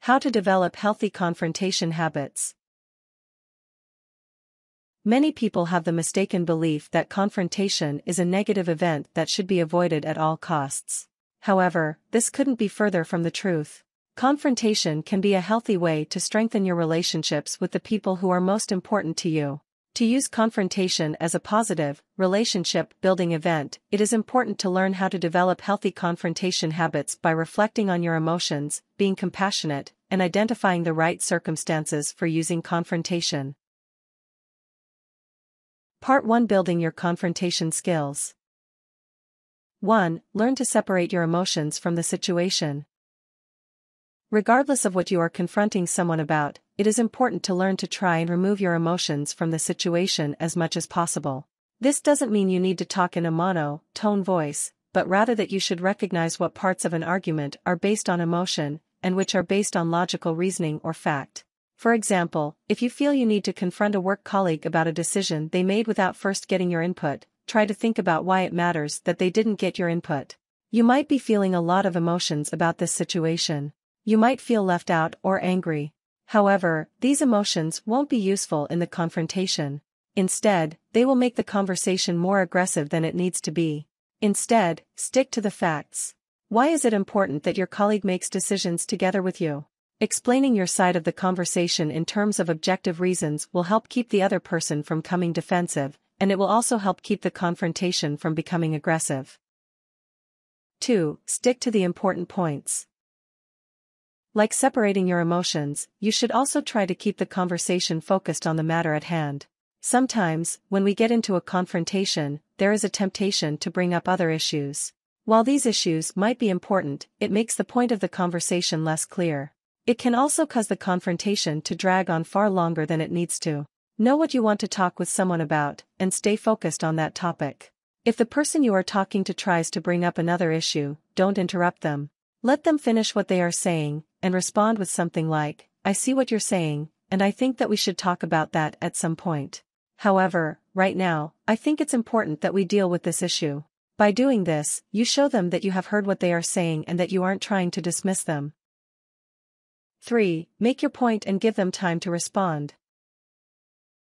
How to develop healthy confrontation habits. Many people have the mistaken belief that confrontation is a negative event that should be avoided at all costs. However, this couldn't be further from the truth. Confrontation can be a healthy way to strengthen your relationships with the people who are most important to you. To use confrontation as a positive, relationship-building event, it is important to learn how to develop healthy confrontation habits by reflecting on your emotions, being compassionate, and identifying the right circumstances for using confrontation. Part 1: Building your confrontation skills. 1. Learn to separate your emotions from the situation. Regardless of what you are confronting someone about, it is important to learn to try and remove your emotions from the situation as much as possible. This doesn't mean you need to talk in a monotone voice, but rather that you should recognize what parts of an argument are based on emotion, and which are based on logical reasoning or fact. For example, if you feel you need to confront a work colleague about a decision they made without first getting your input, try to think about why it matters that they didn't get your input. You might be feeling a lot of emotions about this situation. You might feel left out or angry. However, these emotions won't be useful in the confrontation. Instead, they will make the conversation more aggressive than it needs to be. Instead, stick to the facts. Why is it important that your colleague makes decisions together with you? Explaining your side of the conversation in terms of objective reasons will help keep the other person from becoming defensive, and it will also help keep the confrontation from becoming aggressive. 2. Stick to the important points. Like separating your emotions, you should also try to keep the conversation focused on the matter at hand. Sometimes, when we get into a confrontation, there is a temptation to bring up other issues. While these issues might be important, it makes the point of the conversation less clear. It can also cause the confrontation to drag on far longer than it needs to. Know what you want to talk with someone about, and stay focused on that topic. If the person you are talking to tries to bring up another issue, don't interrupt them. Let them finish what they are saying, and respond with something like, "I see what you're saying, and I think that we should talk about that at some point. However, right now, I think it's important that we deal with this issue." By doing this, you show them that you have heard what they are saying and that you aren't trying to dismiss them. 3. Make your point and give them time to respond.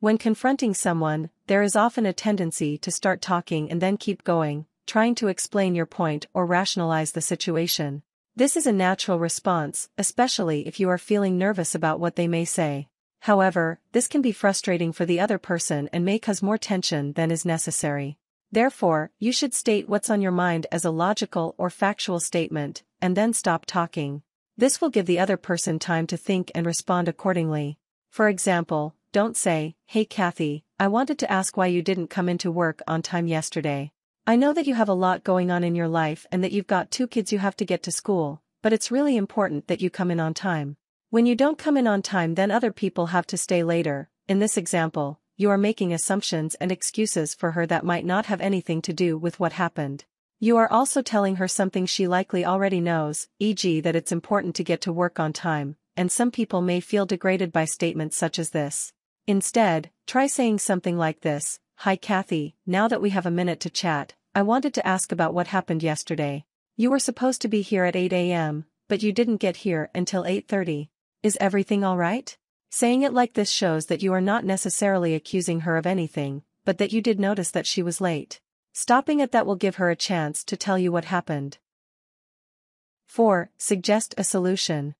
When confronting someone, there is often a tendency to start talking and then keep going, trying to explain your point or rationalize the situation. This is a natural response, especially if you are feeling nervous about what they may say. However, this can be frustrating for the other person and may cause more tension than is necessary. Therefore, you should state what's on your mind as a logical or factual statement, and then stop talking. This will give the other person time to think and respond accordingly. For example, don't say, "Hey Kathy, I wanted to ask why you didn't come into work on time yesterday. I know that you have a lot going on in your life and that you've got 2 kids you have to get to school, but it's really important that you come in on time. When you don't come in on time, then other people have to stay later." In this example, you are making assumptions and excuses for her that might not have anything to do with what happened. You are also telling her something she likely already knows, e.g. that it's important to get to work on time, and some people may feel degraded by statements such as this. Instead, try saying something like this: "Hi Kathy, now that we have a minute to chat, I wanted to ask about what happened yesterday. You were supposed to be here at 8 a.m., but you didn't get here until 8:30. Is everything all right?" Saying it like this shows that you are not necessarily accusing her of anything, but that you did notice that she was late. Stopping at that will give her a chance to tell you what happened. 4. Suggest a solution.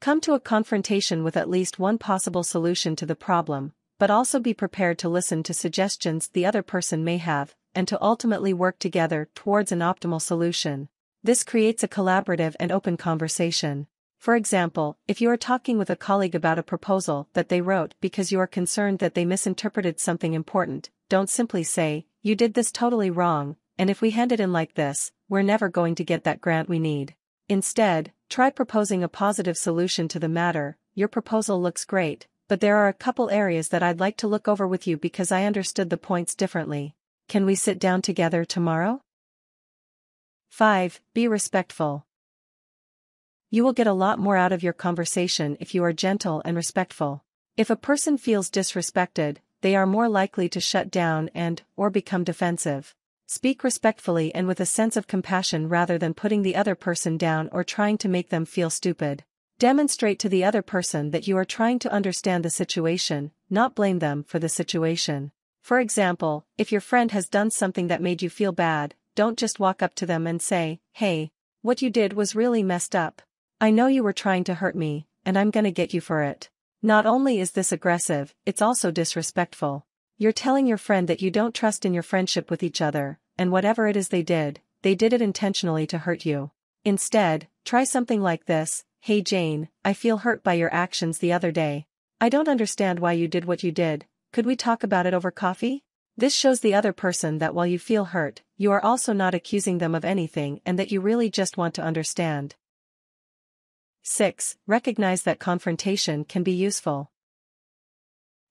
Come to a confrontation with at least one possible solution to the problem, but also be prepared to listen to suggestions the other person may have, and to ultimately work together towards an optimal solution. This creates a collaborative and open conversation. For example, if you are talking with a colleague about a proposal that they wrote because you are concerned that they misinterpreted something important, don't simply say, "You did this totally wrong, and if we hand it in like this, we're never going to get that grant we need." Instead, try proposing a positive solution to the matter. "Your proposal looks great, but there are a couple areas that I'd like to look over with you because I understood the points differently. Can we sit down together tomorrow?" 5. Be respectful. You will get a lot more out of your conversation if you are gentle and respectful. If a person feels disrespected, they are more likely to shut down or become defensive. Speak respectfully and with a sense of compassion rather than putting the other person down or trying to make them feel stupid. Demonstrate to the other person that you are trying to understand the situation, not blame them for the situation. For example, if your friend has done something that made you feel bad, don't just walk up to them and say, "Hey, what you did was really messed up. I know you were trying to hurt me, and I'm gonna get you for it." Not only is this aggressive, it's also disrespectful. You're telling your friend that you don't trust in your friendship with each other, and whatever it is they did it intentionally to hurt you. Instead, try something like this: "Hey Jane, I feel hurt by your actions the other day. I don't understand why you did what you did. Could we talk about it over coffee?" This shows the other person that while you feel hurt, you are also not accusing them of anything and that you really just want to understand. 6. Recognize that confrontation can be useful.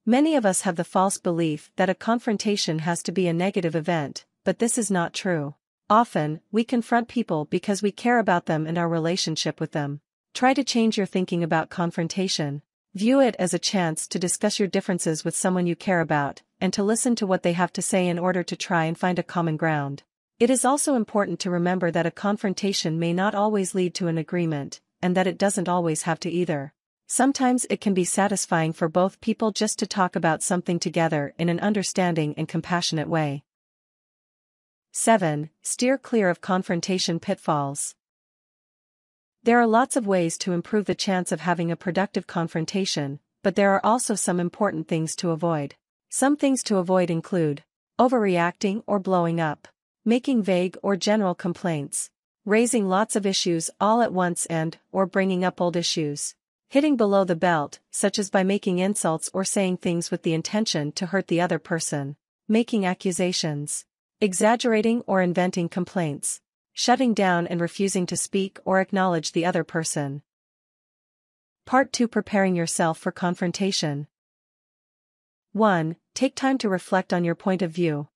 Many of us have the false belief that a confrontation has to be a negative event, but this is not true. Often, we confront people because we care about them and our relationship with them. Try to change your thinking about confrontation. View it as a chance to discuss your differences with someone you care about, and to listen to what they have to say in order to try and find a common ground. It is also important to remember that a confrontation may not always lead to an agreement, and that it doesn't always have to either. Sometimes it can be satisfying for both people just to talk about something together in an understanding and compassionate way. 7. Steer clear of confrontation pitfalls. There are lots of ways to improve the chance of having a productive confrontation, but there are also some important things to avoid. Some things to avoid include overreacting or blowing up, making vague or general complaints, raising lots of issues all at once or bringing up old issues, hitting below the belt, such as by making insults or saying things with the intention to hurt the other person, making accusations, exaggerating or inventing complaints, shutting down and refusing to speak or acknowledge the other person. Part 2. Preparing yourself for confrontation. 1. Take time to reflect on your point of view.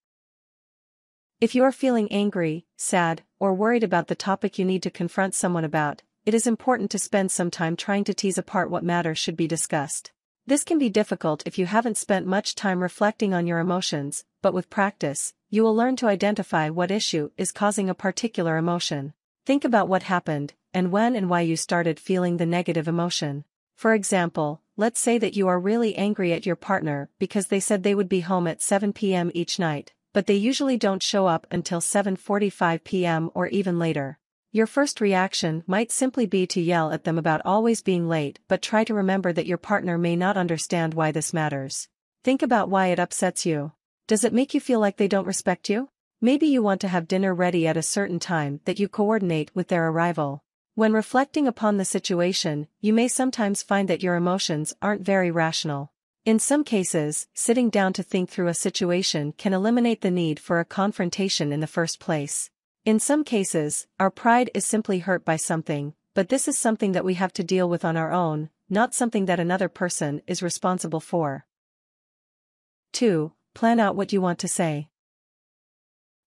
If you are feeling angry, sad, or worried about the topic you need to confront someone about, it is important to spend some time trying to tease apart what matter should be discussed. This can be difficult if you haven't spent much time reflecting on your emotions, but with practice, you will learn to identify what issue is causing a particular emotion. Think about what happened, and when and why you started feeling the negative emotion. For example, let's say that you are really angry at your partner because they said they would be home at 7 p.m. each night, but they usually don't show up until 7:45 p.m. or even later. Your first reaction might simply be to yell at them about always being late, but try to remember that your partner may not understand why this matters. Think about why it upsets you. Does it make you feel like they don't respect you? Maybe you want to have dinner ready at a certain time that you coordinate with their arrival. When reflecting upon the situation, you may sometimes find that your emotions aren't very rational. In some cases, sitting down to think through a situation can eliminate the need for a confrontation in the first place. In some cases, our pride is simply hurt by something, but this is something that we have to deal with on our own, not something that another person is responsible for. 2. Plan out what you want to say.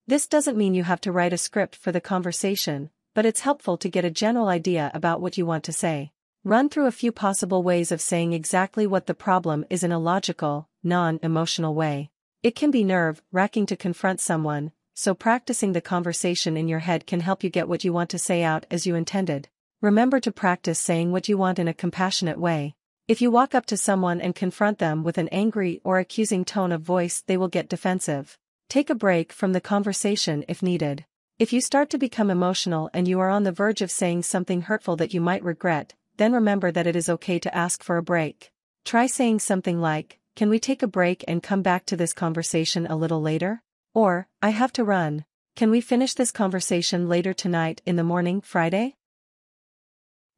This doesn't mean you have to write a script for the conversation, but it's helpful to get a general idea about what you want to say. Run through a few possible ways of saying exactly what the problem is in a logical, non-emotional way. It can be nerve-wracking to confront someone, so practicing the conversation in your head can help you get what you want to say out as you intended. Remember to practice saying what you want in a compassionate way. If you walk up to someone and confront them with an angry or accusing tone of voice, they will get defensive. Take a break from the conversation if needed. If you start to become emotional and you are on the verge of saying something hurtful that you might regret, then remember that it is okay to ask for a break. Try saying something like, "Can we take a break and come back to this conversation a little later?" Or, "I have to run. Can we finish this conversation later tonight in the morning, Friday?"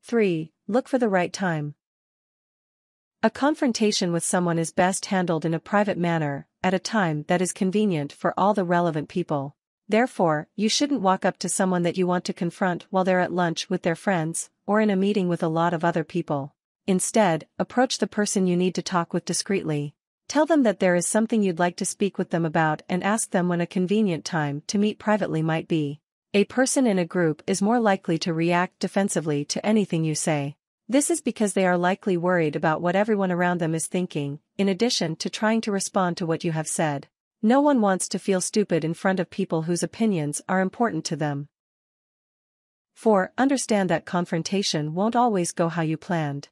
3. Look for the right time. A confrontation with someone is best handled in a private manner, at a time that is convenient for all the relevant people. Therefore, you shouldn't walk up to someone that you want to confront while they're at lunch with their friends, or in a meeting with a lot of other people. Instead, approach the person you need to talk with discreetly. Tell them that there is something you'd like to speak with them about and ask them when a convenient time to meet privately might be. A person in a group is more likely to react defensively to anything you say. This is because they are likely worried about what everyone around them is thinking, in addition to trying to respond to what you have said. No one wants to feel stupid in front of people whose opinions are important to them. 4. Understand that confrontation won't always go how you planned.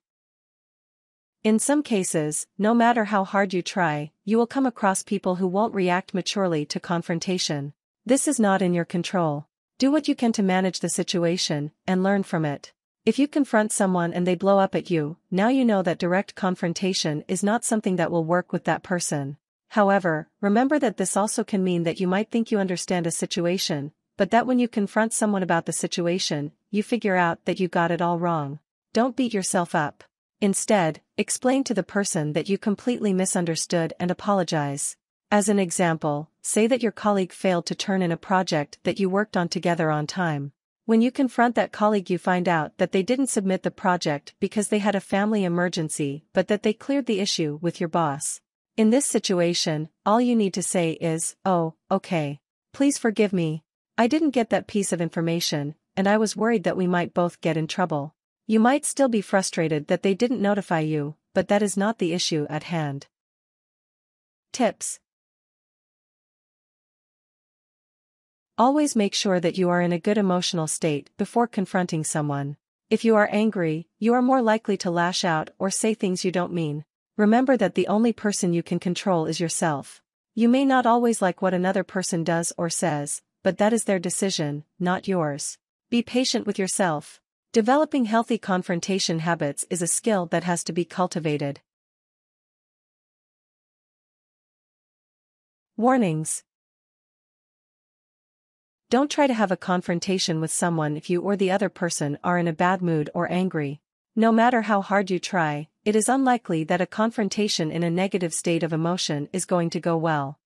In some cases, no matter how hard you try, you will come across people who won't react maturely to confrontation. This is not in your control. Do what you can to manage the situation, and learn from it. If you confront someone and they blow up at you, now you know that direct confrontation is not something that will work with that person. However, remember that this also can mean that you might think you understand a situation, but that when you confront someone about the situation, you figure out that you got it all wrong. Don't beat yourself up. Instead, explain to the person that you completely misunderstood and apologize. As an example, say that your colleague failed to turn in a project that you worked on together on time. When you confront that colleague, you find out that they didn't submit the project because they had a family emergency, but that they cleared the issue with your boss. In this situation, all you need to say is, "Oh, okay. Please forgive me. I didn't get that piece of information, and I was worried that we might both get in trouble." You might still be frustrated that they didn't notify you, but that is not the issue at hand. Tips. Always make sure that you are in a good emotional state before confronting someone. If you are angry, you are more likely to lash out or say things you don't mean. Remember that the only person you can control is yourself. You may not always like what another person does or says, but that is their decision, not yours. Be patient with yourself. Developing healthy confrontation habits is a skill that has to be cultivated. Warnings. Don't try to have a confrontation with someone if you or the other person are in a bad mood or angry. No matter how hard you try, it is unlikely that a confrontation in a negative state of emotion is going to go well.